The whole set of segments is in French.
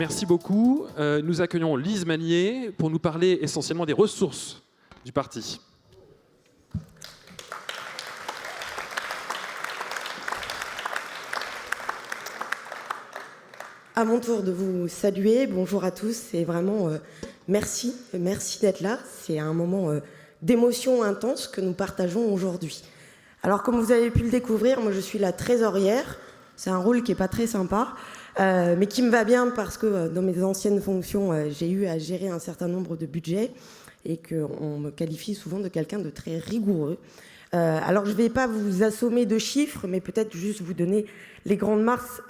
Merci beaucoup. Nous accueillons Lise Magnier pour nous parler essentiellement des ressources du parti. À mon tour de vous saluer, bonjour à tous et vraiment merci d'être là. C'est un moment d'émotion intense que nous partageons aujourd'hui. Alors comme vous avez pu le découvrir, moi je suis la trésorière. C'est un rôle qui n'est pas très sympa, mais qui me va bien parce que dans mes anciennes fonctions, j'ai eu à gérer un certain nombre de budgets et qu'on me qualifie souvent de quelqu'un de très rigoureux. Alors je ne vais pas vous assommer de chiffres, mais peut-être juste vous donner les grandes masses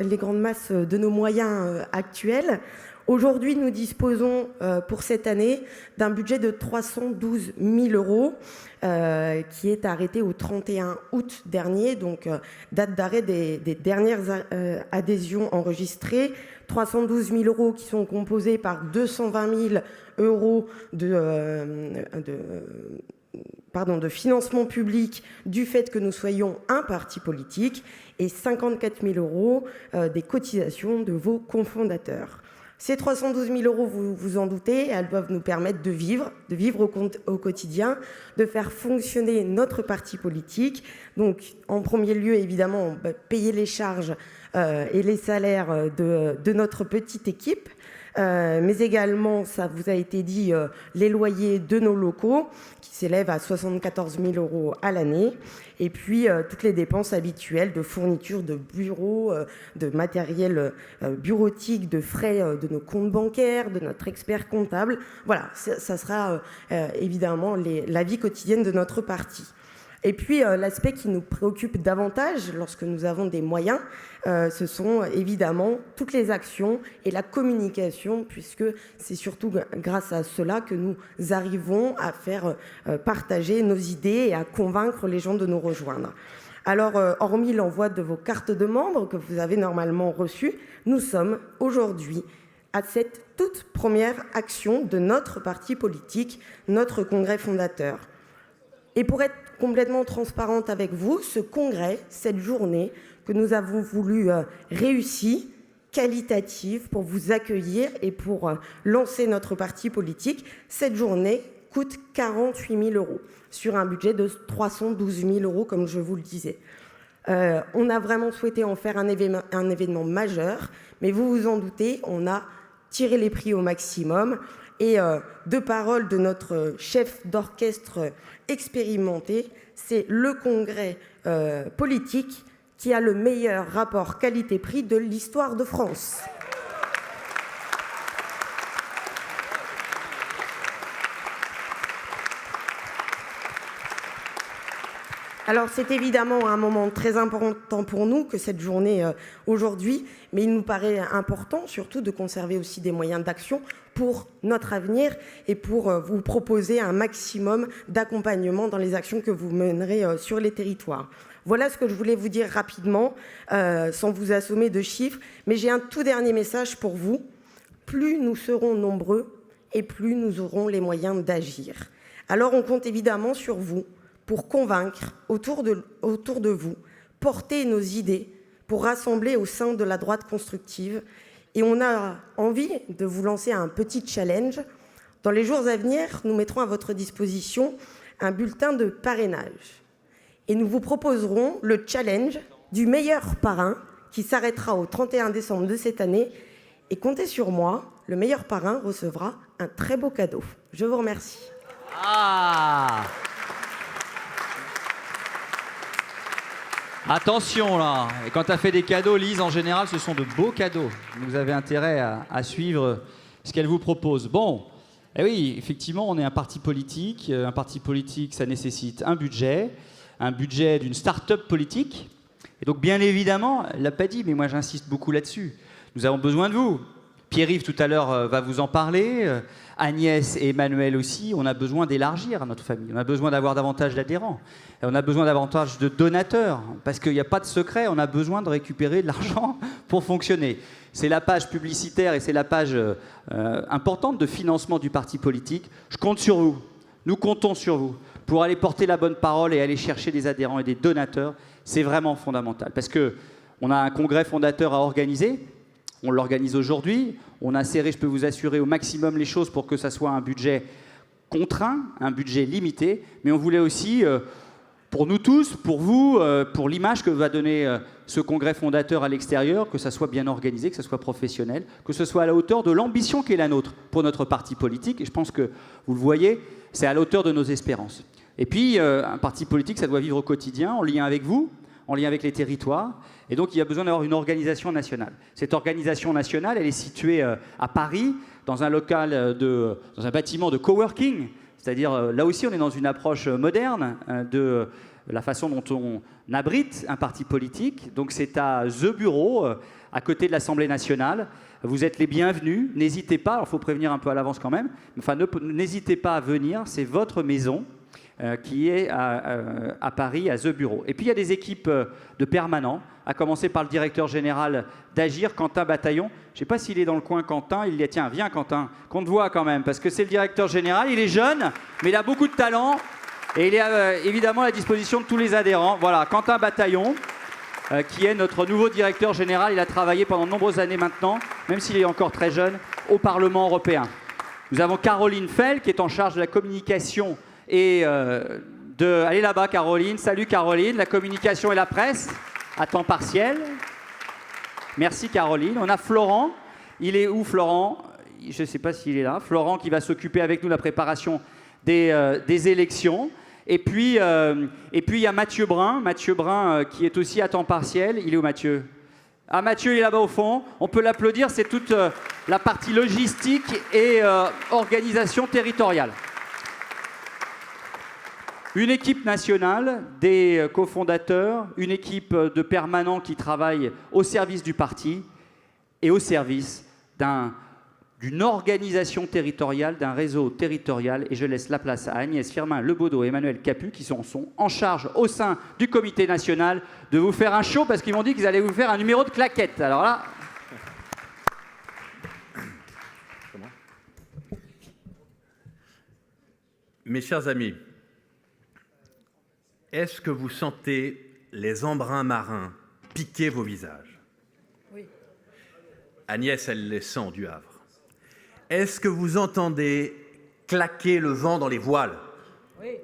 de nos moyens actuels. Aujourd'hui, nous disposons pour cette année d'un budget de 312 000 € qui est arrêté au 31 août dernier, donc date d'arrêt des dernières adhésions enregistrées. 312 000 € qui sont composés par 220 000 € de financement public du fait que nous soyons un parti politique et 54 000 € des cotisations de vos cofondateurs. Ces 312 000 €, vous vous en doutez, elles doivent nous permettre de vivre au quotidien, de faire fonctionner notre parti politique. Donc, en premier lieu, évidemment, payer les charges et les salaires de notre petite équipe. Mais également, ça vous a été dit, les loyers de nos locaux qui s'élèvent à 74 000 € à l'année. Et puis, toutes les dépenses habituelles de fourniture de bureaux, de matériel bureautique, de frais de nos comptes bancaires, de notre expert comptable. Voilà, ça sera évidemment la vie quotidienne de notre parti. Et puis, l'aspect qui nous préoccupe davantage lorsque nous avons des moyens, ce sont évidemment toutes les actions et la communication, puisque c'est surtout grâce à cela que nous arrivons à faire partager nos idées et à convaincre les gens de nous rejoindre. Alors, hormis l'envoi de vos cartes de membres que vous avez normalement reçues, nous sommes aujourd'hui à cette toute première action de notre parti politique, notre congrès fondateur. Et pour être complètement transparente avec vous, ce congrès, cette journée que nous avons voulu réussie, qualitative, pour vous accueillir et pour lancer notre parti politique, cette journée coûte 48 000 € sur un budget de 312 000 €, comme je vous le disais. On a vraiment souhaité en faire un événement majeur, mais vous vous en doutez, on a tiré les prix au maximum. Et de paroles de notre chef d'orchestre expérimenté, c'est le congrès politique qui a le meilleur rapport qualité-prix de l'histoire de France. Alors c'est évidemment un moment très important pour nous que cette journée aujourd'hui, mais il nous paraît important surtout de conserver aussi des moyens d'action pour notre avenir et pour vous proposer un maximum d'accompagnement dans les actions que vous mènerez sur les territoires. Voilà ce que je voulais vous dire rapidement, sans vous assommer de chiffres, mais j'ai un tout dernier message pour vous. Plus nous serons nombreux et plus nous aurons les moyens d'agir. Alors on compte évidemment sur vous pour convaincre autour de vous, porter nos idées, pour rassembler au sein de la droite constructive. Et on a envie de vous lancer un petit challenge. Dans les jours à venir, nous mettrons à votre disposition un bulletin de parrainage. Et nous vous proposerons le challenge du meilleur parrain qui s'arrêtera au 31 décembre de cette année. Et comptez sur moi, le meilleur parrain recevra un très beau cadeau. Je vous remercie. Ah! Attention là, et quand tu as fait des cadeaux, Lise, en général, ce sont de beaux cadeaux. Vous avez intérêt à suivre ce qu'elle vous propose. Bon, eh oui, effectivement, on est un parti politique. Un parti politique, ça nécessite un budget d'une start-up politique. Et donc, bien évidemment, elle ne l'a pas dit, mais moi j'insiste beaucoup là-dessus. Nous avons besoin de vous. Pierre-Yves, tout à l'heure, va vous en parler. Agnès et Emmanuel aussi. On a besoin d'élargir notre famille. On a besoin d'avoir davantage d'adhérents. Et on a besoin davantage de donateurs. Parce qu'il n'y a pas de secret. On a besoin de récupérer de l'argent pour fonctionner. C'est la page publicitaire et c'est la page importante de financement du parti politique. Je compte sur vous. Nous comptons sur vous pour aller porter la bonne parole et aller chercher des adhérents et des donateurs. C'est vraiment fondamental. Parce qu'on a un congrès fondateur à organiser. On l'organise aujourd'hui. On a serré, je peux vous assurer, au maximum les choses pour que ça soit un budget contraint, un budget limité. Mais on voulait aussi, pour nous tous, pour vous, pour l'image que va donner ce congrès fondateur à l'extérieur, que ça soit bien organisé, que ça soit professionnel, que ce soit à la hauteur de l'ambition qui est la nôtre pour notre parti politique. Et je pense que, vous le voyez, c'est à la hauteur de nos espérances. Et puis, un parti politique, ça doit vivre au quotidien, en lien avec vous, en lien avec les territoires. Et donc, il y a besoin d'avoir une organisation nationale. Cette organisation nationale, elle est située à Paris, dans un local, dans un bâtiment de coworking. C'est-à-dire, là aussi, on est dans une approche moderne de la façon dont on abrite un parti politique. Donc, c'est à The Bureau, à côté de l'Assemblée nationale. Vous êtes les bienvenus. N'hésitez pas, il faut prévenir un peu à l'avance quand même. Enfin, n'hésitez pas à venir, c'est votre maison. Qui est à Paris, à The Bureau. Et puis il y a des équipes de permanents, à commencer par le directeur général d'Agir, Quentin Bataillon. Je ne sais pas s'il est dans le coin, Quentin. Il dit, tiens, viens Quentin, qu'on te voit quand même, parce que c'est le directeur général. Il est jeune, mais il a beaucoup de talent. Et il est évidemment à la disposition de tous les adhérents. Voilà, Quentin Bataillon, qui est notre nouveau directeur général. Il a travaillé pendant de nombreuses années maintenant, même s'il est encore très jeune, au Parlement européen. Nous avons Caroline Fell, qui est en charge de la communication et allez là-bas, Caroline. Salut, Caroline. La communication et la presse à temps partiel. Merci, Caroline. On a Florent. Il est où, Florent? Je ne sais pas s'il est là. Florent qui va s'occuper avec nous de la préparation des élections. Et puis, il y a Mathieu Brun. Mathieu Brun qui est aussi à temps partiel. Il est où, Mathieu? Ah, Mathieu, il est là-bas au fond. On peut l'applaudir. C'est toute la partie logistique et organisation territoriale. Une équipe nationale, des cofondateurs, une équipe de permanents qui travaillent au service du parti et au service d'une organisation territoriale, d'un réseau territorial. Et je laisse la place à Agnès Firmin-Lebaudot et Emmanuel Capu, qui sont en charge au sein du comité national de vous faire un show, parce qu'ils m'ont dit qu'ils allaient vous faire un numéro de claquette. Alors là... Mes chers amis, est-ce que vous sentez les embruns marins piquer vos visages? Oui. Agnès, elle les sent du Havre. Est-ce que vous entendez claquer le vent dans les voiles? Oui.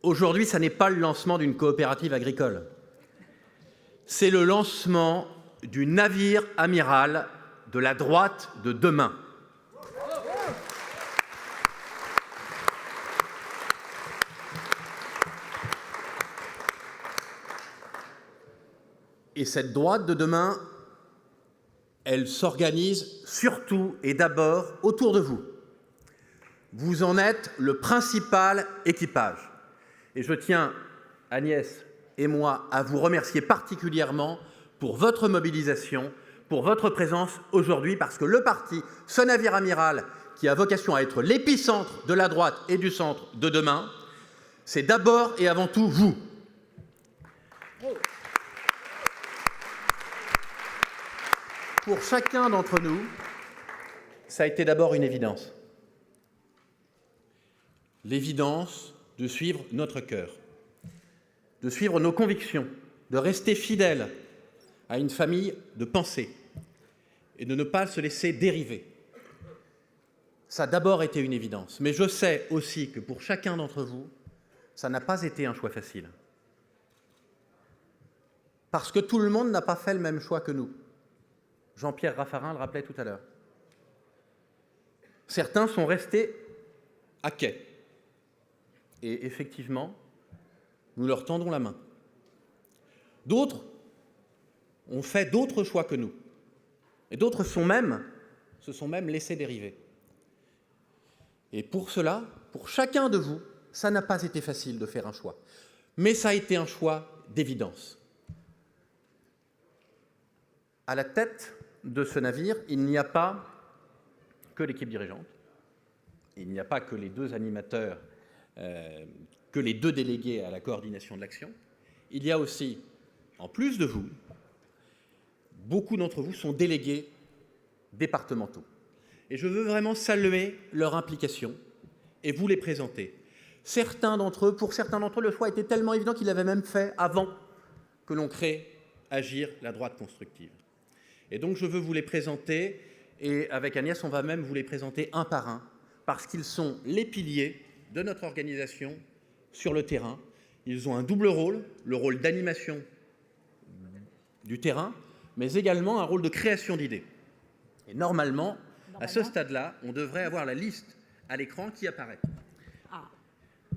Aujourd'hui, ça n'est pas le lancement d'une coopérative agricole. C'est le lancement du navire amiral de la droite de demain. Et cette droite de demain, elle s'organise surtout et d'abord autour de vous. Vous en êtes le principal équipage. Et je tiens, Agnès et moi, à vous remercier particulièrement pour votre mobilisation, pour votre présence aujourd'hui, parce que le parti, ce navire amiral qui a vocation à être l'épicentre de la droite et du centre de demain, c'est d'abord et avant tout vous. Pour chacun d'entre nous, ça a été d'abord une évidence. L'évidence de suivre notre cœur, de suivre nos convictions, de rester fidèle à une famille de pensée et de ne pas se laisser dériver. Ça a d'abord été une évidence. Mais je sais aussi que pour chacun d'entre vous, ça n'a pas été un choix facile. Parce que tout le monde n'a pas fait le même choix que nous. Jean-Pierre Raffarin le rappelait tout à l'heure. Certains sont restés à quai. Et effectivement, nous leur tendons la main. D'autres ont fait d'autres choix que nous. Et d'autres se sont même laissés dériver. Et pour cela, pour chacun de vous, ça n'a pas été facile de faire un choix. Mais ça a été un choix d'évidence. À la tête de ce navire, il n'y a pas que l'équipe dirigeante, il n'y a pas que les deux animateurs, que les deux délégués à la coordination de l'action. Il y a aussi, en plus de vous, beaucoup d'entre vous sont délégués départementaux. Et je veux vraiment saluer leur implication et vous les présenter. Pour certains d'entre eux, le choix était tellement évident qu'ils l'avaient même fait avant que l'on crée Agir la droite constructive. Et donc je veux vous les présenter, et avec Agnès, on va même vous les présenter un par un, parce qu'ils sont les piliers de notre organisation sur le terrain. Ils ont un double rôle, le rôle d'animation du terrain, mais également un rôle de création d'idées. Et normalement, à ce stade-là, on devrait avoir la liste à l'écran qui apparaît.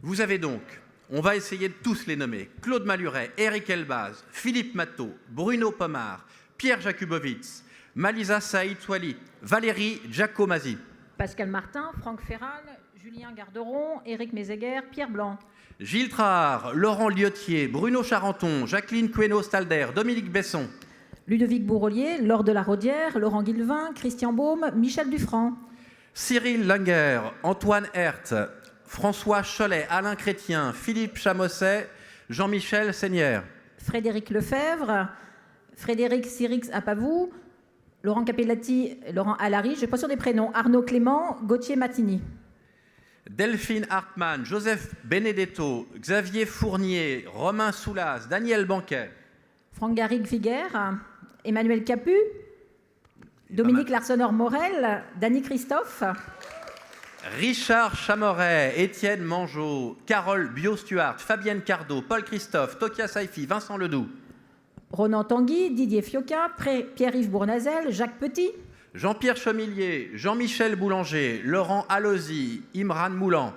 Vous avez donc, on va essayer de tous les nommer, Claude Maluret, Éric Elbaz, Philippe Matteau, Bruno Pomar, Pierre Jakubowicz, Malisa Saïd Souali, Valérie Giacomazzi, Pascal Martin, Franck Ferral, Julien Garderon, Éric Mézéguer, Pierre Blanc. Gilles Trard, Laurent Liotier, Bruno Charenton, Jacqueline Queneau-Stalder, Dominique Besson, Ludovic Bourrelier, Laure de la Rodière, Laurent Guilvin, Christian Baume, Michel Dufranc. Cyril Langer, Antoine Herth, François Cholet, Alain Chrétien, Philippe Chamosset, Jean-Michel Seigneur, Frédéric Lefebvre, Frédéric Sirix Apavou, Laurent Capellati, Laurent Allary, je ne suis pas sûre des prénoms, Arnaud Clément, Gauthier Matigny. Delphine Hartmann, Joseph Benedetto, Xavier Fournier, Romain Soulas, Daniel Banquet, Franck Garrigue Figuère, Emmanuel Capu, Dominique Larsonneur-Morel, Dany Christophe, Richard Chamoret, Étienne Mangeot, Carole Bio-Stuart, Fabienne Cardot, Paul Christophe, Tokia Saifi, Vincent Ledoux, Ronan Tanguy, Didier Fioca, Pierre-Yves Bournazel, Jacques Petit, Jean-Pierre Chemillier, Jean-Michel Boulanger, Laurent Alozi, Imran Moulan,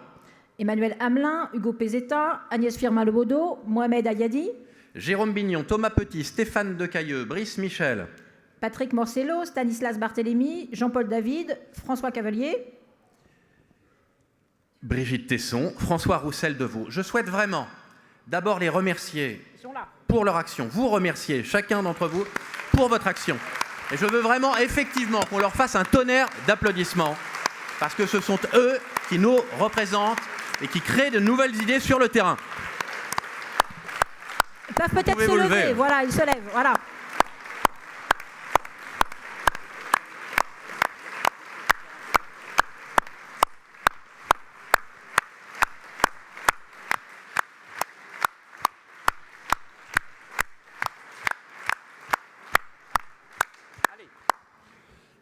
Emmanuel Hamelin, Hugo Pézetta, Agnès Firmin-Lebaudot, Mohamed Ayadi, Jérôme Bignon, Thomas Petit, Stéphane Decailleux, Brice Michel, Patrick Morcello, Stanislas Barthélémy, Jean-Paul David, François Cavalier, Brigitte Tesson, François Roussel-Deveau. Je souhaite vraiment d'abord les remercier ils sont là. pour leur action. Vous remercier, chacun d'entre vous, pour votre action. Et je veux vraiment, effectivement, qu'on leur fasse un tonnerre d'applaudissements, parce que ce sont eux qui nous représentent et qui créent de nouvelles idées sur le terrain. Ils peuvent peut-être pouvez se vous lever. lever. Voilà, ils se lèvent. Voilà.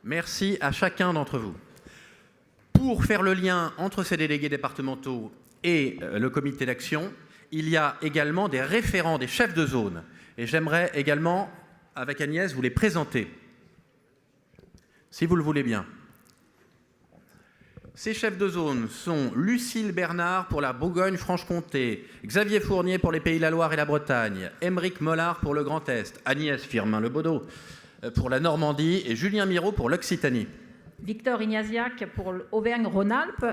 Merci à chacun d'entre vous. Pour faire le lien entre ces délégués départementaux et le comité d'action, il y a également des référents, des chefs de zone. Et j'aimerais également, avec Agnès, vous les présenter, si vous le voulez bien. Ces chefs de zone sont Lucille Bernard pour la Bourgogne-Franche-Comté, Xavier Fournier pour les Pays de la Loire et la Bretagne, Émeric Mollard pour le Grand Est, Agnès Firmin-Lebaudot pour la Normandie et Julien Miraut pour l'Occitanie. Victor Ignasiac pour l'Auvergne-Rhône-Alpes.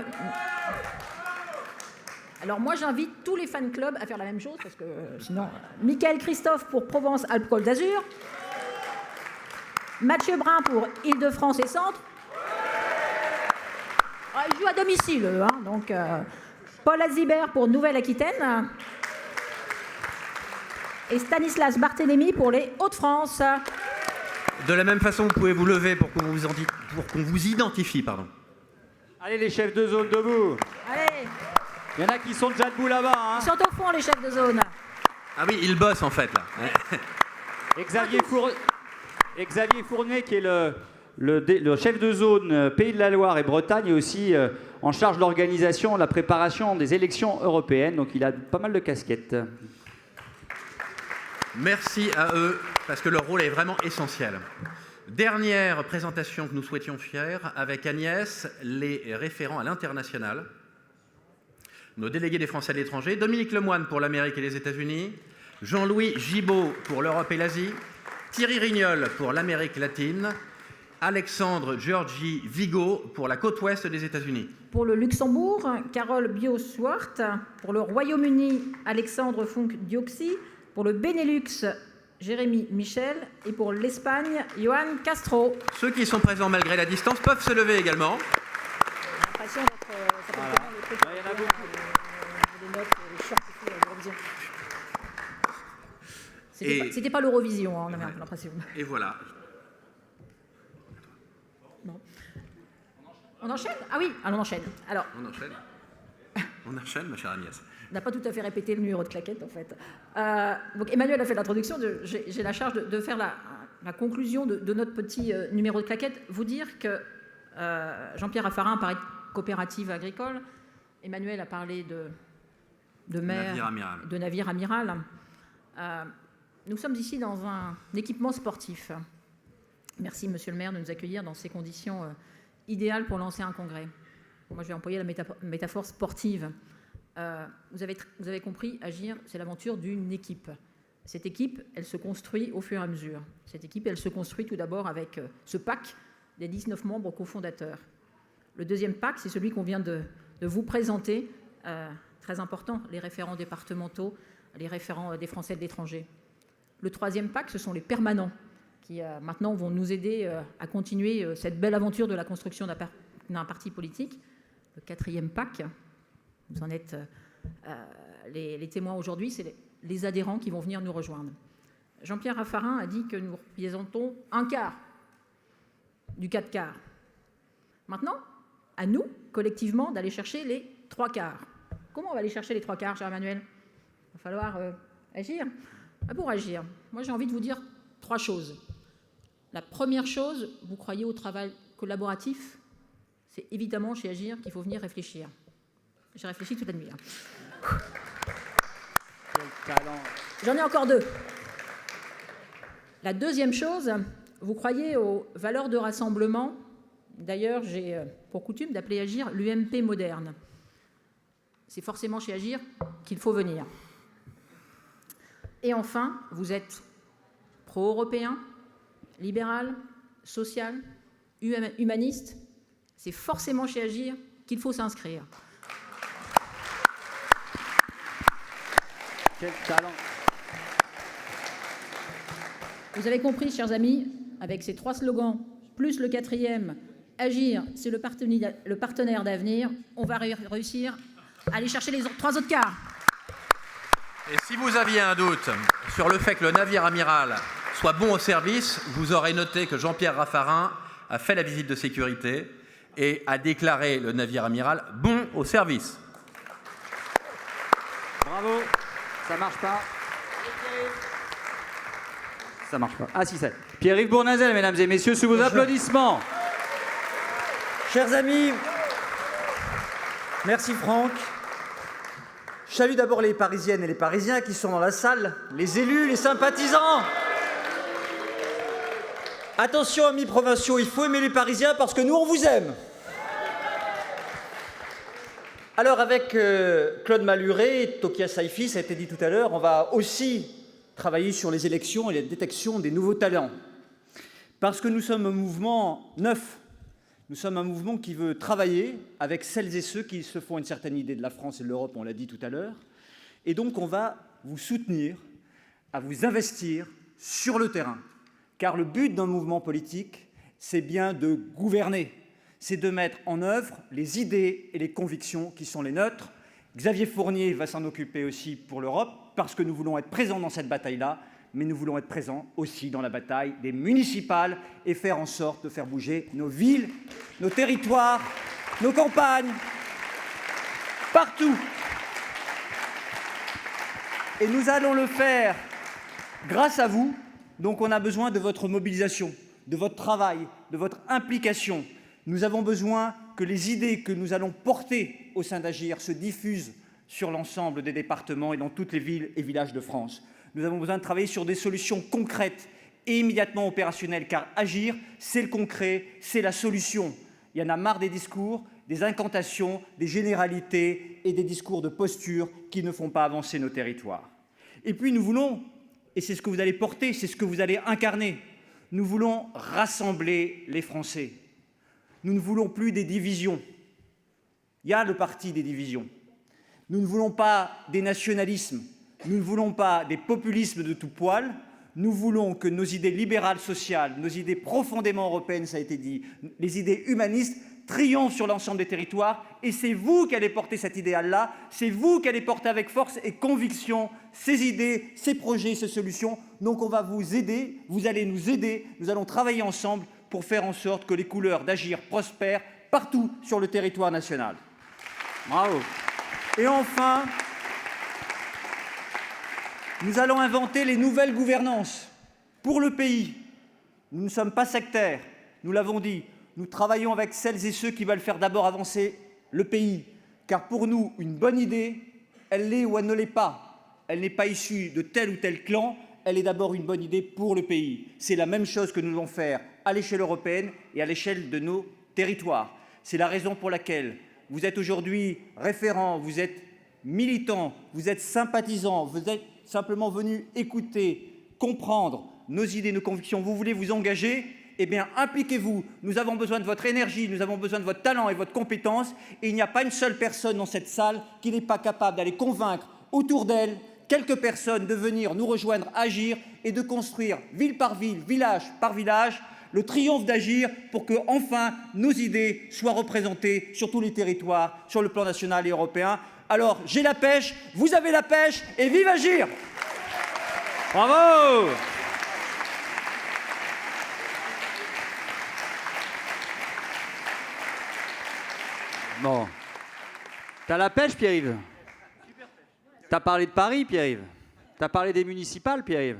Alors moi, j'invite tous les fan clubs à faire la même chose, parce que sinon... Michael Christophe pour Provence-Alpes-Côte d'Azur. Mathieu Brun pour Île-de-France et Centre. Ah, ils jouent à domicile, eux, hein, donc... Paul Azibert pour Nouvelle-Aquitaine. Et Stanislas Barthélémy pour les Hauts-de-France. De la même façon, vous pouvez vous lever pour qu'on vous identifie. Pardon. Allez les chefs de zone debout. Allez, Il y en a qui sont déjà debout là-bas. Hein. ils sont au fond, les chefs de zone. Ah oui, ils bossent en fait là. Et Xavier Fournier, qui est le chef de zone Pays de la Loire et Bretagne, est aussi en charge de l'organisation, de la préparation des élections européennes. Donc il a pas mal de casquettes. Merci à eux, parce que leur rôle est vraiment essentiel. Dernière présentation que nous souhaitions faire avec Agnès, les référents à l'international. Nos délégués des Français à l'étranger, Dominique Lemoine pour l'Amérique et les États-Unis, Jean-Louis Gibault pour l'Europe et l'Asie, Thierry Rignol pour l'Amérique latine, Alexandre Giorgi Vigo pour la côte ouest des États-Unis. Pour le Luxembourg, Carole Bio-Swart. Pour le Royaume-Uni, Alexandre Funk-Dioxy. Pour le Benelux, Jérémy Michel. Et pour l'Espagne, Johan Castro. Ceux qui sont présents malgré la distance peuvent se lever également. J'ai l'impression d'être... Voilà. Il y en a beaucoup. Les notes, les shorts et tout, l'Eurovision. C'était pas l'Eurovision, hein, on avait l'impression. Et voilà. Bon. On enchaîne ? Ah oui, alors on enchaîne. Alors, On enchaîne. On enchaîne, ma chère Agnès. on n'a pas tout à fait répété le numéro de claquette, en fait. Donc Emmanuel a fait l'introduction. J'ai la charge de faire la conclusion de notre petit numéro de claquette, vous dire que Jean-Pierre Raffarin parlait de coopérative agricole, Emmanuel a parlé de mer, de navire amiral. Nous sommes ici dans un équipement sportif. Merci, monsieur le maire, de nous accueillir dans ces conditions idéales pour lancer un congrès. Moi, je vais employer la métaphore sportive. Vous avez compris, agir, c'est l'aventure d'une équipe. Cette équipe, elle se construit au fur et à mesure. Cette équipe, elle se construit tout d'abord avec ce pack des 19 membres cofondateurs. Le deuxième pack, c'est celui qu'on vient de vous présenter, très important, les référents départementaux, les référents des Français de l'étranger. Le troisième pack, ce sont les permanents, qui maintenant vont nous aider à continuer cette belle aventure de la construction d'un parti politique. Le quatrième pack, vous en êtes les témoins aujourd'hui, c'est les adhérents qui vont venir nous rejoindre. Jean-Pierre Raffarin a dit que nous représentons un quart du 4 quarts. Maintenant, à nous, collectivement, d'aller chercher les 3 quarts. Comment on va aller chercher les 3 quarts, cher Emmanuel ? Il va falloir agir. Pour agir, moi j'ai envie de vous dire 3 choses. La première chose, vous croyez au travail collaboratif ? C'est évidemment chez Agir qu'il faut venir réfléchir. J'ai réfléchi toute la nuit. J'en ai encore 2. La deuxième chose, vous croyez aux valeurs de rassemblement. D'ailleurs, j'ai pour coutume d'appeler Agir l'UMP moderne. C'est forcément chez Agir qu'il faut venir. Et enfin, vous êtes pro-européen, libéral, social, humaniste. C'est forcément chez Agir qu'il faut s'inscrire. Quel talent! Vous avez compris, chers amis, avec ces 3 slogans, plus le 4e, Agir, c'est le partenaire d'avenir, on va réussir à aller chercher les 3 autres quarts. Et si vous aviez un doute sur le fait que le navire amiral soit bon au service, vous aurez noté que Jean-Pierre Raffarin a fait la visite de sécurité et a déclaré le navire amiral bon au service. Bravo! Ça marche pas. Ça marche pas. Ah si, ça. Pierre-Yves Bournazel, mesdames et messieurs, sous vos applaudissements. Chers amis, merci Franck. Je salue d'abord les Parisiennes et les Parisiens qui sont dans la salle, les élus, les sympathisants. Attention, amis provinciaux, il faut aimer les Parisiens parce que nous, on vous aime. Alors, avec Claude Malhuret et Tokia Saifi, ça a été dit tout à l'heure, on va aussi travailler sur les élections et la détection des nouveaux talents. Parce que nous sommes un mouvement neuf. Nous sommes un mouvement qui veut travailler avec celles et ceux qui se font une certaine idée de la France et de l'Europe, on l'a dit tout à l'heure. Et donc, on va vous soutenir, à vous investir sur le terrain. Car le but d'un mouvement politique, c'est bien de gouverner. C'est de mettre en œuvre les idées et les convictions qui sont les nôtres. Xavier Fournier va s'en occuper aussi pour l'Europe, parce que nous voulons être présents dans cette bataille-là, mais nous voulons être présents aussi dans la bataille des municipales et faire en sorte de faire bouger nos villes, nos territoires, nos campagnes, partout. Et nous allons le faire grâce à vous. Donc on a besoin de votre mobilisation, de votre travail, de votre implication. Nous avons besoin que les idées que nous allons porter au sein d'Agir se diffusent sur l'ensemble des départements et dans toutes les villes et villages de France. Nous avons besoin de travailler sur des solutions concrètes et immédiatement opérationnelles, car agir, c'est le concret, c'est la solution. Il y en a marre des discours, des incantations, des généralités et des discours de posture qui ne font pas avancer nos territoires. Et puis nous voulons, et c'est ce que vous allez porter, c'est ce que vous allez incarner, nous voulons rassembler les Français. Nous ne voulons plus des divisions. Il y a le parti des divisions. Nous ne voulons pas des nationalismes. Nous ne voulons pas des populismes de tout poil. Nous voulons que nos idées libérales sociales, nos idées profondément européennes, ça a été dit, les idées humanistes, triomphent sur l'ensemble des territoires. Et c'est vous qui allez porter cet idéal-là. C'est vous qui allez porter avec force et conviction ces idées, ces projets, ces solutions. Donc on va vous aider, vous allez nous aider, nous allons travailler ensemble pour faire en sorte que les couleurs d'Agir prospèrent partout sur le territoire national. Bravo. Et enfin, nous allons inventer les nouvelles gouvernances pour le pays. Nous ne sommes pas sectaires, nous l'avons dit. Nous travaillons avec celles et ceux qui veulent faire d'abord avancer le pays. Car pour nous, une bonne idée, elle l'est ou elle ne l'est pas. Elle n'est pas issue de tel ou tel clan, elle est d'abord une bonne idée pour le pays. C'est la même chose que nous devons faire à l'échelle européenne et à l'échelle de nos territoires. C'est la raison pour laquelle vous êtes aujourd'hui référent, vous êtes militant, vous êtes sympathisant, vous êtes simplement venu écouter, comprendre nos idées, nos convictions. Vous voulez vous engager ? Eh bien, impliquez-vous. Nous avons besoin de votre énergie, nous avons besoin de votre talent et votre compétence. Et il n'y a pas une seule personne dans cette salle qui n'est pas capable d'aller convaincre autour d'elle quelques personnes de venir nous rejoindre, agir et de construire ville par ville, village par village, le triomphe d'Agir pour que, enfin, nos idées soient représentées sur tous les territoires, sur le plan national et européen. Alors, j'ai la pêche, vous avez la pêche, et vive Agir! Bravo! Bon. T'as la pêche, Pierre-Yves? T'as parlé de Paris, Pierre-Yves? T'as parlé des municipales, Pierre-Yves?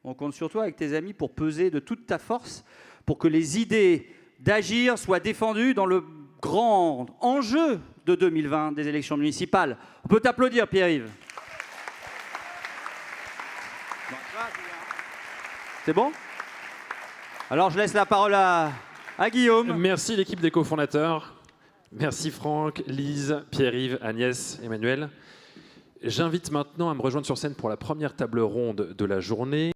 On compte sur toi avec tes amis pour peser de toute ta force pour que les idées d'Agir soient défendues dans le grand enjeu de 2020 des élections municipales. On peut t'applaudir, Pierre-Yves. C'est bon? Alors je laisse la parole à Guillaume. Merci l'équipe des cofondateurs. Merci Franck, Lise, Pierre-Yves, Agnès, Emmanuel. J'invite maintenant à me rejoindre sur scène pour la première table ronde de la journée.